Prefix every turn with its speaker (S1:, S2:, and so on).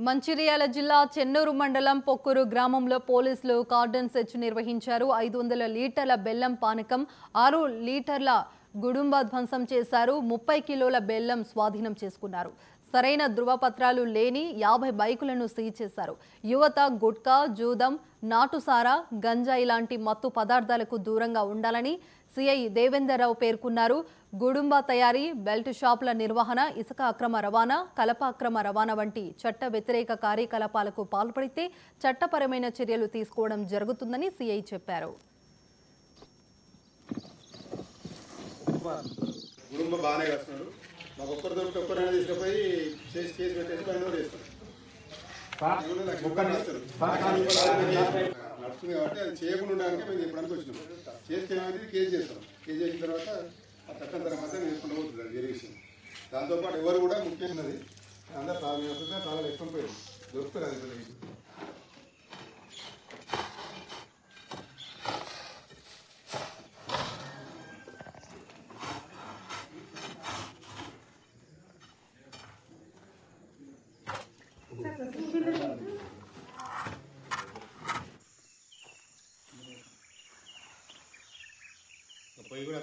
S1: మంచిర్యాల జిల్లా చెన్నూరు మండలం పొక్కూరు గ్రామంలో పోలీసులు కార్డన్ సెర్చ్ నిర్వహించారు. 500 లీటర్ల బెల్లం పానకం, 6 లీటర్ల గుడుంబ ధ్వంసం చేశారు. 30 కిలోల బెల్లం స్వాధీనం చేసుకున్నారు. సరైన ధృవపత్రాలు లేని 50 బైకులను సీజ్ చేశారు. యువత గుట్కా, జూదం, నాటుసారా, గంజాయి లాంటి మత్తు పదార్థాలకు దూరంగా ఉండాలని సిఐ దేవేందర్రావు పేర్కొన్నారు. గుడుంబ తయారీ, బెల్ట్ షాపుల నిర్వహణ, ఇసుక అక్రమ రవాణా, కలప అక్రమ రవాణా వంటి చట్ట వ్యతిరేక కార్యకలాపాలకు పాల్పడితే చట్టపరమైన చర్యలు తీసుకోవడం జరుగుతుందని సిఐ చెప్పారు.
S2: నడుస్తుంది కాబట్టి అది చేయకుండా ఉండడానికి మేము ఎప్పుడానికి వచ్చినాం. చేస్తే కేసు చేస్తాం. కేసు చేసిన తర్వాత ఆ చట్టం తర్వాత వేసుకుంటూ పోతుంది అది వేరే విషయం. దాంతోపాటు ఎవరు కూడా ముఖ్యమైనది అందరూ చాలా ఎక్కువ పోయింది దొరుకుతుంది అది.
S3: పోయి కూడా